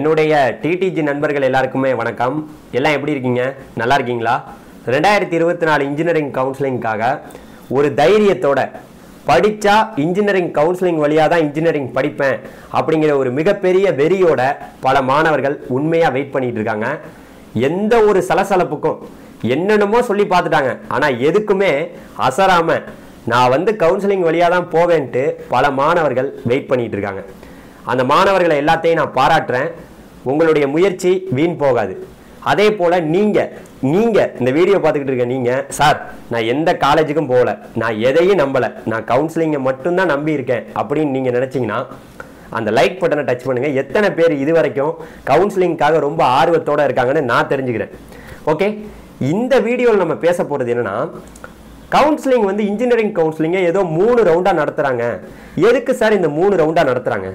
என்னுடைய டிடிஜி நண்பர்கள் எல்லாருக்குமே வணக்கம். எல்லாம் எப்படி இருக்கீங்க? நல்லா இருக்கீங்களா? 2024 இன்ஜினியரிங் கவுன்சிலிங்காக ஒரு தைரியத்தோட படித்தா இன்ஜினியரிங் கவுன்சிலிங் வழியாக தான் இன்ஜினியரிங் படிப்பேன் அப்படிங்கிற ஒரு மிகப்பெரிய வெறியோட பல மாணவர்கள் உண்மையாக வெயிட் பண்ணிட்டு இருக்காங்க. எந்த ஒரு சலசலப்புக்கும் என்னென்னமோ சொல்லி பார்த்துட்டாங்க, ஆனால் எதுக்குமே அசராம நான் கவுன்சிலிங் வழியாக தான் போவேன்ட்டு பல மாணவர்கள் வெயிட் பண்ணிட்டு இருக்காங்க. அந்த மாணவர்களை எல்லாத்தையும் நான் பாராட்டுறேன். உங்களுடைய முயற்சி வீண் போகாது. அதே போல் நீங்கள் இந்த வீடியோ பார்த்துக்கிட்டு இருக்க நீங்கள், சார் நான் எந்த காலேஜுக்கும் போகல, நான் எதையும் நம்பலை, நான் கவுன்சிலிங்கை மட்டும்தான் நம்பி இருக்கேன் அப்படின்னு நீங்கள் நினச்சிங்கன்னா அந்த லைக் பட்டனை டச் பண்ணுங்கள். எத்தனை பேர் இது வரைக்கும் கவுன்சிலிங்காக ரொம்ப ஆர்வத்தோடு இருக்காங்கன்னு நான் தெரிஞ்சுக்கிறேன். ஓகே, இந்த வீடியோவில் நம்ம பேச போகிறது என்னென்னா, கவுன்சிலிங் இன்ஜினியரிங் கவுன்சிலிங்கை ஏதோ 3 ரவுண்டாக நடத்துகிறாங்க. எதுக்கு சார் இந்த 3 ரவுண்டாக நடத்துகிறாங்க?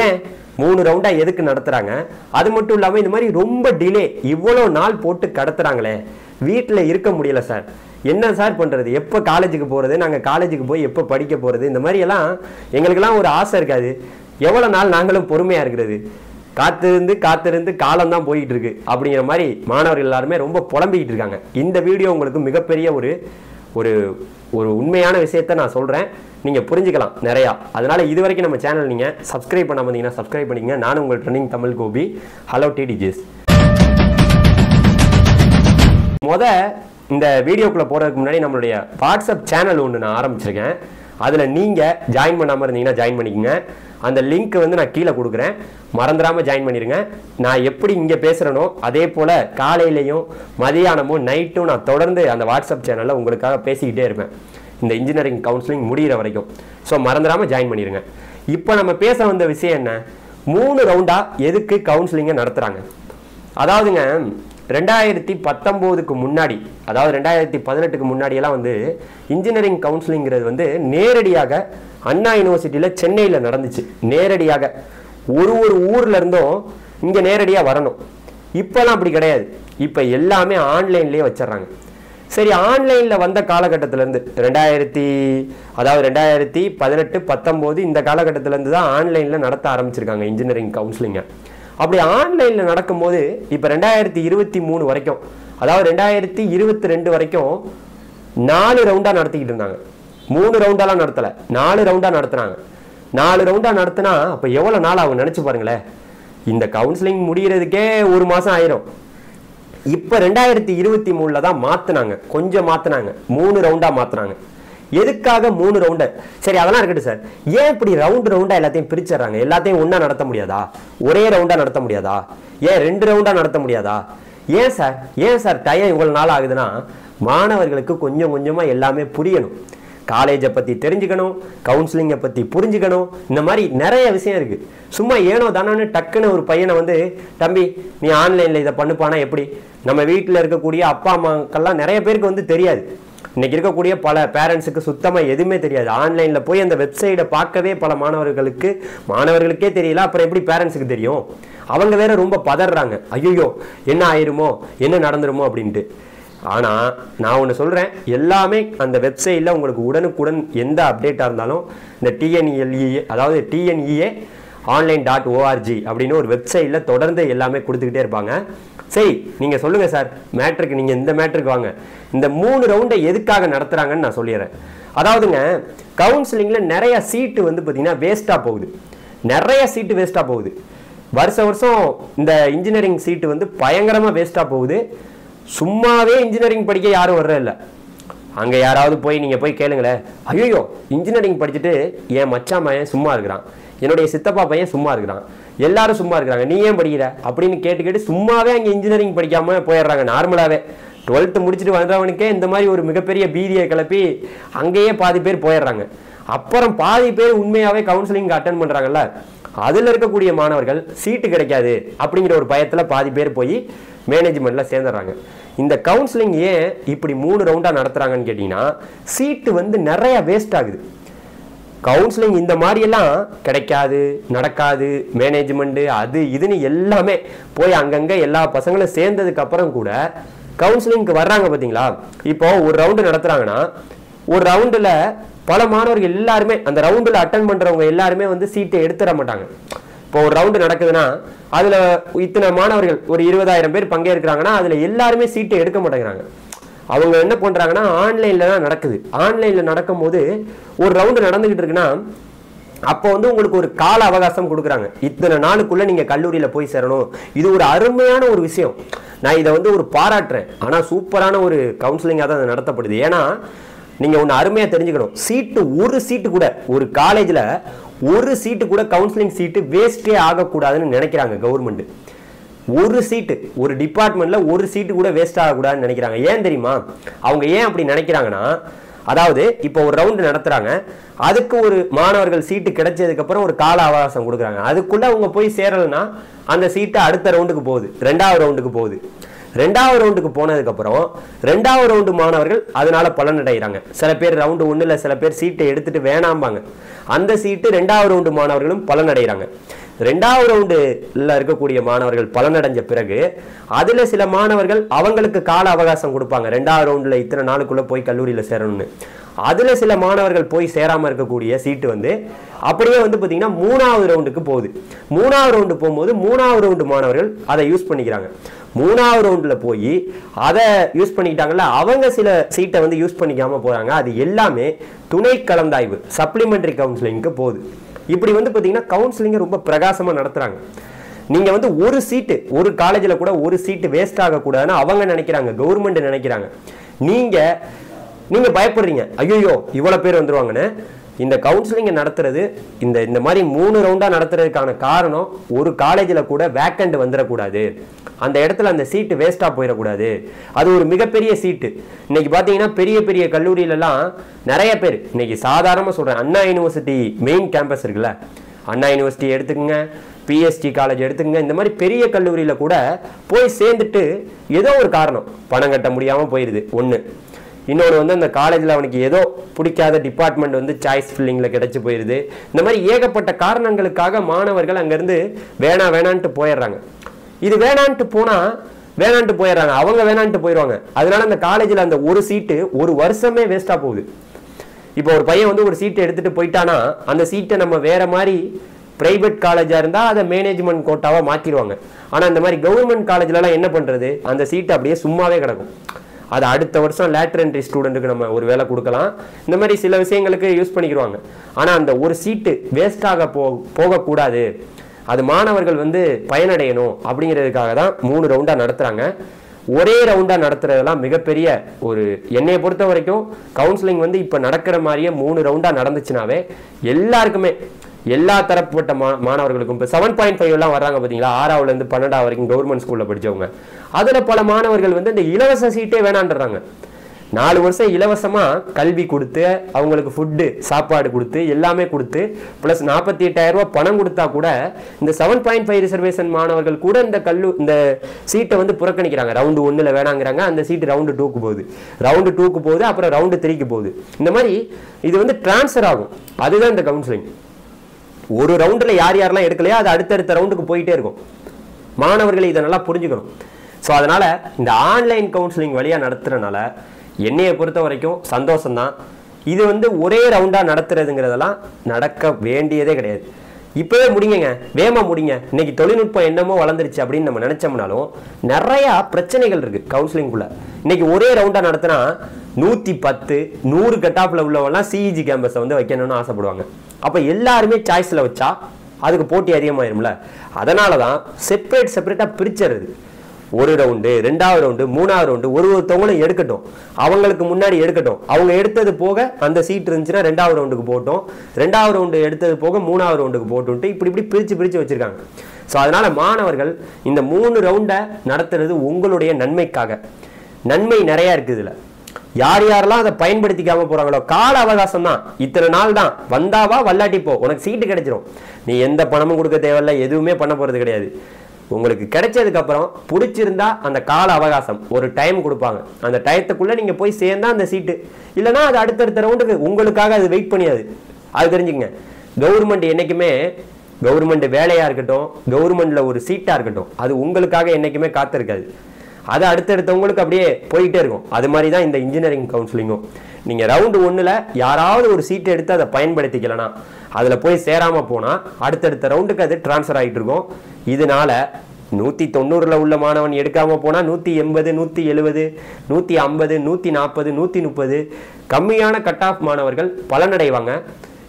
ஏன் 3 ரவுண்டாக எதுக்கு நடத்துகிறாங்க? அது மட்டும் இல்லாமல் இந்த மாதிரி ரொம்ப டிலே, இவ்வளோ நாள் போட்டு கடத்துறாங்களே, வீட்டில் இருக்க முடியல சார், என்ன சார் பண்ணுறது, எப்போ காலேஜுக்கு போகிறது, நாங்கள் காலேஜுக்கு போய் எப்போ படிக்க போகிறது, இந்த மாதிரியெல்லாம் எங்களுக்கெல்லாம் ஒரு ஆசை இருக்காது. எவ்வளோ நாள் நாங்களும் பொறுமையாக இருக்கிறது, காத்திருந்து காலம்தான் போயிட்டு இருக்கு அப்படிங்கிற மாதிரி மாணவர்கள் எல்லாருமே ரொம்ப புலம்பிக்கிட்டு இருக்காங்க. இந்த வீடியோ உங்களுக்கு மிகப்பெரிய ஒரு உண்மையான விஷயத்தை நான் சொல்கிறேன், நீங்கள் புரிஞ்சுக்கலாம் நிறையா. அதனால் இது வரைக்கும் நம்ம சேனல் நீங்கள் சப்ஸ்கிரைப் பண்ணாமல் இருந்தீங்கன்னா சப்ஸ்கிரைப் பண்ணிங்க. நானும் உங்கள் ட்ரெண்டிங் தமிழ் கோபி. ஹலோ டிடிஜிஸ். இந்த வீடியோக்குள்ளே போகிறதுக்கு முன்னாடி நம்மளுடைய வாட்ஸ்அப் சேனல் ஒன்று நான் ஆரம்பிச்சிருக்கேன். அதில் நீங்கள் ஜாயின் பண்ணாமல் இருந்தீங்கன்னா ஜாயின் பண்ணிக்கோங்க. அந்த லிங்க் நான் கீழே கொடுக்குறேன், மறந்துடாமல் ஜாயின் பண்ணிடுங்க. நான் எப்படி இங்கே பேசுகிறேனோ அதே போல் காலையிலையும் மதியானமும் நைட்டும் நான் தொடர்ந்து அந்த வாட்ஸ்அப் சேனலில் உங்களுக்காக பேசிக்கிட்டே இருப்பேன், இந்த இன்ஜினியரிங் கவுன்சிலிங் முடிகிற வரைக்கும். ஸோ மறந்துடாமல் ஜாயின் பண்ணிடுங்க. இப்போ நம்ம பேச வந்த விஷயம் என்ன, 3 ரவுண்டாக எதுக்கு கவுன்சிலிங்கை நடத்துகிறாங்க? அதாவதுங்க 2019க்கு முன்னாடி, அதாவது 2018க்கு முன்னாடியெல்லாம் இன்ஜினியரிங் கவுன்சிலிங்கிறது நேரடியாக அண்ணா யூனிவர்சிட்டியில் சென்னையில் நடந்துச்சு. நேரடியாக ஒரு ஊர்ல இருந்தும் இங்கே நேரடியாக வரணும். இப்போலாம் அப்படி கிடையாது. இப்போ எல்லாமே ஆன்லைன்லேயே வச்சிடறாங்க. சரி, ஆன்லைனில் வந்த காலகட்டத்திலேருந்து 2018, 19 இந்த காலகட்டத்திலேருந்து தான் ஆன்லைனில் நடத்த ஆரம்பிச்சிருக்காங்க இன்ஜினியரிங் கவுன்சிலிங்கை. அப்படி ஆன்லைனில் நடக்கும்போது இப்போ 2023 வரைக்கும், அதாவது 2022 வரைக்கும் 4 ரவுண்டாக நடத்திக்கிட்டு இருந்தாங்க. 3 ரவுண்டாலாம் நடத்தலை, 4 ரவுண்டாக நடத்துனாங்க. 4 ரவுண்டாக நடத்தினா அப்போ எவ்வளோ நாள் அவங்க நினச்சி பாருங்களேன். இந்த கவுன்சிலிங் முடிகிறதுக்கே 1 மாதம் ஆயிரும். இப்போ 2023 தான் மாற்றினாங்க, கொஞ்சம் மாற்றினாங்க, 3 ரவுண்டாக மாற்றினாங்க. எதுக்காக 3 ரவுண்டு? சரி, அதெல்லாம் இருக்கட்டும் சார். ஏன் இப்படி ரவுண்டாக எல்லாத்தையும் பிரிச்சிடறாங்க? எல்லாத்தையும் ஒன்றா நடத்த முடியாதா? ஒரே ரவுண்டாக நடத்த முடியாதா? ஏன் 2 ரவுண்டாக நடத்த முடியாதா? ஏன் சார் டைம் இவ்வளோ நாள் ஆகுதுன்னா, மாணவர்களுக்கு கொஞ்சம் கொஞ்சமாக எல்லாமே புரியணும். காலேஜை பற்றி தெரிஞ்சுக்கணும், கவுன்சிலிங்கை பற்றி புரிஞ்சுக்கணும், இந்த மாதிரி நிறைய விஷயம் இருக்குது. சும்மா ஏனோ தானோன்னு டக்குன்னு ஒரு பையனை தம்பி நீ ஆன்லைனில் இதை பண்ணுப்பானா எப்படி? நம்ம வீட்டில் இருக்கக்கூடிய அப்பா அம்மாக்கெல்லாம் நிறைய பேருக்கு தெரியாது. இன்னைக்கு இருக்கக்கூடிய பல பேரண்ட்ஸுக்கு சுத்தமாக எதுவுமே தெரியாது. ஆன்லைனில் போய் அந்த வெப்சைட்டை பார்க்கவே பல மாணவர்களுக்கே தெரியல, அப்புறம் எப்படி பேரண்ட்ஸுக்கு தெரியும்? அவங்க வேற ரொம்ப பதறாங்க, ஐயோ என்ன ஆயிருமோ, என்ன நடந்துருமோ அப்படின்ட்டு. ஆனால் நான் ஒன்று சொல்கிறேன், எல்லாமே அந்த வெப்சைட்டில் உங்களுக்கு உடனுக்குடன் எந்த அப்டேட்டாக இருந்தாலும் இந்த TNEA online.org அப்படின்னு ஒரு வெப்சைட்டில் தொடர்ந்து எல்லாமே கொடுத்துக்கிட்டே இருப்பாங்க. சரி, நீங்கள் சொல்லுங்கள் சார், மேட்ருக்கு நீங்கள் இந்த மேட்ருக்கு வாங்க. இந்த 3 ரவுண்டை எதுக்காக நடத்துகிறாங்கன்னு நான் சொல்லிடுறேன். அதாவதுங்க, கவுன்சிலிங்கில் நிறைய சீட்டு பார்த்தீங்கன்னா வேஸ்ட்டாக போகுது. நிறைய சீட்டு வேஸ்ட்டாக போகுது. வருஷம் இந்த இன்ஜினியரிங் சீட்டு பயங்கரமாக வேஸ்ட்டாக போகுது. சும்மாவே இன்ஜினியரிங் படிக்க யாரும் வர்றதில்லை. அங்கே யாராவது நீங்கள் போய் கேளுங்களேன், ஐயோ இன்ஜினியரிங் படிச்சுட்டு என் மச்சான் பையன் சும்மா இருக்கிறான், என்னுடைய சித்தப்பா பையன் சும்மா இருக்கிறான், எல்லாரும் சும்மா இருக்கிறாங்க, நீ ஏன் படிக்கிற அப்படின்னு கேட்டு சும்மாவே அங்கே இன்ஜினியரிங் படிக்காம போயிடுறாங்க. நார்மலாகவே 12th முடிச்சுட்டு வந்தவனுக்கே இந்த மாதிரி ஒரு மிகப்பெரிய பீதியை கிளப்பி அங்கேயே பாதி பேர் போயிடுறாங்க. அப்புறம் பாதி பேர் உண்மையாகவே கவுன்சிலிங் அட்டன் பண்ணுறாங்கல்ல, அதில் இருக்கக்கூடிய மாணவர்கள் சீட்டு கிடைக்காது அப்படிங்கிற ஒரு பயத்தில் பாதி பேர் போய் மேனேஜ்மெண்ட்டில் சேர்ந்துடுறாங்க. இந்த கவுன்சிலிங் ஏன் இப்படி 3 ரவுண்டாக நடத்துகிறாங்கன்னு கேட்டிங்கன்னா, சீட்டு நிறைய வேஸ்ட் ஆகுது. கவுன்சிலிங் இந்த மாதிரியெல்லாம் கிடைக்காது, நடக்காது, மேனேஜ்மெண்ட்டு அது இதுன்னு எல்லாமே போய் அங்கங்கே எல்லா பசங்களும் சேர்ந்ததுக்கு அப்புறம் கூட கவுன்சிலிங்க்கு வர்றாங்க பார்த்தீங்களா. இப்போ ஒரு ரவுண்டு நடத்துகிறாங்கன்னா, ஒரு ரவுண்டில் பல மாணவர்கள் எல்லாருமே அந்த ரவுண்டில் அட்டன் பண்ணுறவங்க எல்லாருமே சீட்டை எடுத்துட மாட்டாங்க. இப்போ ஒரு ரவுண்டு நடக்குதுன்னா அதுல இத்தனை மாணவர்கள் ஒரு 20,000 பேர் பங்கேற்கிறாங்கன்னா அதுல எல்லாருமே சீட்டை எடுக்க மாட்டேங்கிறாங்க. அவங்க என்ன பண்றாங்கன்னா ஆன்லைன்ல தான் நடக்குது. ஆன்லைன்ல நடக்கும் போது ஒரு ரவுண்டு நடந்துகிட்டு இருக்குன்னா அப்போ வந்து உங்களுக்கு ஒரு கால அவகாசம் கொடுக்குறாங்க. இத்தனை நாளுக்குள்ள நீங்க கல்லூரியில போய் சேரணும். இது ஒரு அருமையான ஒரு விஷயம். நான் இதை வந்து ஒரு பாராட்டுறேன். ஆனா சூப்பரான ஒரு கவுன்சிலிங்கா தான் நடத்தப்படுது. ஏன்னா நீங்க ஒன்று அருமையா தெரிஞ்சுக்கணும். ஒரு சீட்டு கூட ஒரு காலேஜ்ல ஒரு சீட்டு கூட கவுன்சிலிங் சீட்டு வேஸ்டே ஆகக்கூடாதுன்னு நினைக்கிறாங்க கவர்மெண்ட். ஒரு சீட்டு ஒரு டிபார்ட்மெண்ட்ல ஒரு சீட்டு கூட வேஸ்ட் ஆகக்கூடாதுன்னு நினைக்கிறாங்க. ஏன் தெரியுமா? அவங்க ஏன் அப்படி நினைக்கிறாங்கன்னா, அதாவது இப்போ ஒரு ரவுண்டு நடத்துறாங்க, அதுக்கு ஒரு மாணவர்கள் சீட்டு கிடைச்சதுக்கு அப்புறம் ஒரு கால அவகாசம் கொடுக்குறாங்க. அதுக்குள்ள அவங்க போய் சேரலன்னா அந்த சீட்டு அடுத்த ரவுண்டுக்கு போகுது, 2வது ரவுண்டுக்கு போகுது. 2வது ரவுண்டுக்கு போனதுக்கு அப்புறம் 2வது ரவுண்டு மாணவர்கள் அதனால பலனடைகிறாங்க. சில பேர் ரவுண்டு 1ல சில பேர் சீட்டை எடுத்துட்டு வேணாம்பாங்க. அந்த சீட்டு 2வது ரவுண்டு மாணவர்களும் பலனடைகிறாங்க. 2வது ரவுண்டுல இருக்கக்கூடிய மாணவர்கள் பலனடைஞ்ச பிறகு அதுல சில மாணவர்கள் அவங்களுக்கு கால அவகாசம் கொடுப்பாங்க. 2வது ரவுண்டுல இத்தனை நாளுக்குள்ள போய் கல்லூரியில சேரணும்னு. அதுல சில மாணவர்கள் போய் சேராம இருக்கக்கூடிய சீட்டு வந்து அப்படியே வந்து பாத்தீங்கன்னா 3வது ரவுண்டுக்கு போகுது. 3வது ரவுண்டு போகும்போது 3வது ரவுண்டு மாணவர்கள் அதை யூஸ் பண்ணிக்கிறாங்க. 3வது ரவுண்டுல போய் அதை யூஸ் பண்ணிக்கிட்டாங்கல்ல, அவங்க சில சீட்டை வந்து யூஸ் பண்ணிக்காம போறாங்க. அது எல்லாமே துணை கலந்தாய்வு சப்ளிமெண்டரி கவுன்சிலிங்க்கு போகுது. இப்படி வந்து பாத்தீங்கன்னா கவுன்சிலிங்கை ரொம்ப பிரகாசமா நடத்துறாங்க. நீங்க வந்து ஒரு சீட்டு ஒரு காலேஜ்ல கூட ஒரு சீட்டு வேஸ்ட் ஆகக்கூடாதுன்னு அவங்க நினைக்கிறாங்க, கவர்மெண்ட் நினைக்கிறாங்க. நீங்க பயப்படுறீங்க, ஐயோ இவ்வளவு பேர் வந்துருவாங்கன்னு. இந்த கவுன்சிலிங்கை நடத்துறது இந்த மாதிரி 3 ரவுண்டா நடத்துறதுக்கான காரணம், ஒரு காலேஜில் கூட வேக்கண்ட் வந்துடக்கூடாது, அந்த இடத்துல அந்த சீட்டு வேஸ்டா போயிடக்கூடாது. அது ஒரு மிகப்பெரிய சீட்டு. இன்னைக்கு பாத்தீங்கன்னா பெரிய பெரிய கல்லூரியிலலாம் நிறைய பேர், இன்னைக்கு சாதாரணமாக சொல்றேன், அண்ணா யூனிவர்சிட்டி மெயின் கேம்பஸ் இருக்குல்ல, அண்ணா யூனிவர்சிட்டி எடுத்துக்கங்க, பிஎஸ்டி காலேஜ் எடுத்துக்கங்க, இந்த மாதிரி பெரிய கல்லூரியில கூட போய் சேர்ந்துட்டு ஏதோ ஒரு காரணம் பணம் கட்ட முடியாம போயிருது ஒன்று. இன்னொன்று வந்து அந்த காலேஜில் அவனுக்கு ஏதோ பிடிக்காத டிபார்ட்மெண்ட் வந்து சாய்ஸ் ஃபில்லிங்கில் கிடைச்சி போயிடுது. இந்த மாதிரி ஏகப்பட்ட காரணங்களுக்காக மாணவர்கள் அங்கேருந்து வேணான்ட்டு போயிடுறாங்க. இது வேணான்ட்டு போயிடுறாங்க, அவங்க வேணான்ட்டு போயிடுவாங்க. அதனால அந்த காலேஜில் அந்த ஒரு சீட்டு ஒரு வருஷமே வேஸ்ட்டாக போகுது. இப்போ ஒரு பையன் வந்து ஒரு சீட்டை எடுத்துகிட்டு போயிட்டானா அந்த சீட்டை நம்ம வேற மாதிரி பிரைவேட் காலேஜாக இருந்தால் அதை மேனேஜ்மெண்ட் கோட்டாவாக மாற்றிடுவாங்க. ஆனால் இந்த மாதிரி கவர்மெண்ட் காலேஜ்லலாம் என்ன பண்ணுறது, அந்த சீட்டு அப்படியே சும்மாவே கிடக்கும். அது அடுத்த வருஷம் லேட்டர் என்ட்ரி ஸ்டூடெண்ட்டுக்கு நம்ம ஒரு வேலை கொடுக்கலாம், இந்த மாதிரி சில விஷயங்களுக்கு யூஸ் பண்ணிக்கிடுவாங்க. ஆனால் அந்த ஒரு சீட்டு வேஸ்டாக போகக்கூடாது, அது மாணவர்கள் வந்து பயனடையணும் அப்படிங்கிறதுக்காக தான் 3 ரவுண்டாக நடத்துகிறாங்க. ஒரே ரவுண்டாக நடத்துறதெல்லாம் மிகப்பெரிய ஒரு, என்னையை பொறுத்த வரைக்கும் கவுன்சிலிங் வந்து இப்போ நடக்கிற மாதிரியே 3 ரவுண்டாக நடந்துச்சுனாவே எல்லாருக்குமே, எல்லா தரப்பட்ட மாணவர்களுக்கும், இப்போ 7.5 எல்லாம் வர்றாங்க பார்த்தீங்களா, 6ஆவதுலேருந்து 12ஆவது வரைக்கும் கவர்மெண்ட் ஸ்கூலில் படித்தவங்க, அதில் பல மாணவர்கள் வந்து இந்த இலவச சீட்டே வேணான்றாங்க. 4 வருஷம் இலவசமாக கல்வி கொடுத்து அவங்களுக்கு ஃபுட்டு சாப்பாடு கொடுத்து எல்லாமே கொடுத்து ப்ளஸ் 48,000 ரூபா பணம் கொடுத்தா கூட இந்த 7.5 ரிசர்வேஷன் மாணவர்கள் கூட இந்த சீட்டை வந்து புறக்கணிக்கிறாங்க. ரவுண்டு 1ல் வேணாங்கிறாங்க, அந்த சீட்டு ரவுண்டு 2க்கு போகுது, ரவுண்டு 2க்கு போகுது, அப்புறம் ரவுண்டு 3க்கு போகுது. இந்த மாதிரி இது வந்து டிரான்ஸ்ஃபர் ஆகும். அதுதான் இந்த கவுன்சிலிங். ஒரு ரவுண்டில் யாரெல்லாம் எடுக்கலையோ அது அடுத்தடுத்த ரவுண்டுக்கு போயிட்டே இருக்கும். மாணவர்கள் இதை நல்லா புரிஞ்சுக்கணும். ஸோ அதனால இந்த ஆன்லைன் கவுன்சிலிங் வழியாக நடத்துறதுனால என்னையை பொறுத்த வரைக்கும் சந்தோஷம்தான். இது வந்து ஒரே ரவுண்டாக நடத்துறதுங்கிறதெல்லாம் நடக்க வேண்டியதே கிடையாது. இப்போவே முடிங்க, வேகமாக முடிங்க. இன்னைக்கு தொழில்நுட்பம் என்னமோ வளர்ந்துருச்சு அப்படின்னு நம்ம நினைச்சோம்னாலும் நிறையா பிரச்சனைகள் இருக்கு கவுன்சிலிங்குள்ள. இன்னைக்கு ஒரே ரவுண்டாக நடத்தினா 110, 100 கட் ஆஃப்ல உள்ளவெல்லாம் சிஇஜி கேம்பஸை வந்து வைக்கணும்னு ஆசைப்படுவாங்க. அப்போ எல்லாருமே சாய்ஸில் வச்சா அதுக்கு போட்டி அதிகமாயிரும்ல. அதனால தான் செப்பரேட்டாக பிரிச்சுறது. ஒரு ரவுண்டு, 2வது ரவுண்டு, 3வது ரவுண்டு, ஒருத்தவங்களும் எடுக்கட்டும், அவங்களுக்கு முன்னாடி எடுக்கட்டும். அவங்க எடுத்தது போக அந்த சீட் இருந்துச்சுன்னா 2வது ரவுண்டுக்கு போட்டோம், 2வது ரவுண்டு எடுத்தது போக 3வது ரவுண்டுக்கு போட்டுன்ட்டு இப்படி பிரித்து வச்சிருக்காங்க. ஸோ அதனால மாணவர்கள் இந்த 3 ரவுண்டை நடத்துறது உங்களுடைய நன்மைக்காக. நன்மை நிறையா இருக்குது இதில். யாரெல்லாம் அதை பயன்படுத்திக்காம போறாங்களோ, கால அவகாசம் தான், இத்தனை நாள் தான், வந்தாவா வல்லாட்டி போ, உனக்கு சீட்டு கிடைச்சிரும், நீ எந்த பணமும் கொடுக்க தேவையில்லை, எதுவுமே பண்ண போறது கிடையாது. உங்களுக்கு கிடைச்சதுக்கு அப்புறம் பிடிச்சிருந்தா அந்த கால அவகாசம் ஒரு டைம் கொடுப்பாங்க, அந்த டயத்துக்குள்ள நீங்க போய் சேர்ந்தா அந்த சீட்டு, இல்லைன்னா அது அடுத்தடுத்த ரவுண்டுக்கு உங்களுக்காக அது வெயிட் பண்ணியாது. அது தெரிஞ்சுங்க. கவர்மெண்ட் என்னைக்குமே, கவர்மெண்ட் வேலையா இருக்கட்டும், கவர்மெண்ட்ல ஒரு சீட்டா இருக்கட்டும், அது உங்களுக்காக என்னைக்குமே காத்திருக்காது. அது அடுத்தடுத்தவங்களுக்கு அப்படியே போயிட்டே இருக்கும். அது மாதிரி தான் இந்த இன்ஜினியரிங் கவுன்சிலிங்கும். நீங்கள் ரவுண்டு 1ல் யாராவது ஒரு சீட்டை எடுத்து அதை பயன்படுத்திக்கலனா அதில் போய் சேராமல் போனால் அடுத்தடுத்த ரவுண்டுக்கு அது ட்ரான்ஸ்ஃபர் ஆகிட்டு இருக்கும். இதனால 190ல் உள்ள மாணவன் எடுக்காமல் போனால் 180, 170, 150, 140, 130 கம்மியான கட் ஆஃப் மாணவர்கள் பலனடைவாங்க.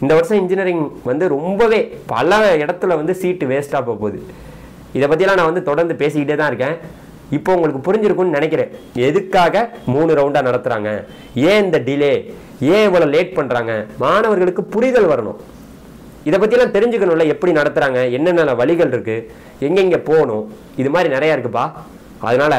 இந்த வருஷம் இன்ஜினியரிங் வந்து ரொம்பவே பல இடத்துல வந்து சீட்டு வேஸ்ட்டாக போகுது. இதை பற்றிலாம் நான் வந்து தொடர்ந்து பேசிக்கிட்டே தான் இருக்கேன். இப்போ உங்களுக்கு புரிஞ்சிருக்கும்னு நினைக்கிறேன் எதுக்காக 3 ரவுண்டாக நடத்துகிறாங்க, ஏன் இந்த டிலே, ஏன் இவ்வளோ லேட் பண்ணுறாங்க. மாணவர்களுக்கு புரிதல் வரணும். இதை பற்றிலாம் தெரிஞ்சுக்கணும்ல, எப்படி நடத்துகிறாங்க, என்னென்ன வழிகள் இருக்குது, எங்கெங்கே போகணும், இது மாதிரி நிறையா இருக்குப்பா. அதனால்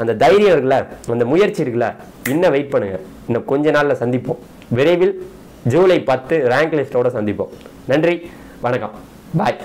அந்த தைரியம் இருக்குல்ல, அந்த முயற்சி இருக்குல்ல, இன்னும் வெயிட் பண்ணுங்கள். இன்னும் கொஞ்ச நாளில் சந்திப்போம். விரைவில் ஜூலை 10 ரேங்க் லிஸ்ட்டோட சந்திப்போம். நன்றி, வணக்கம், பாய்.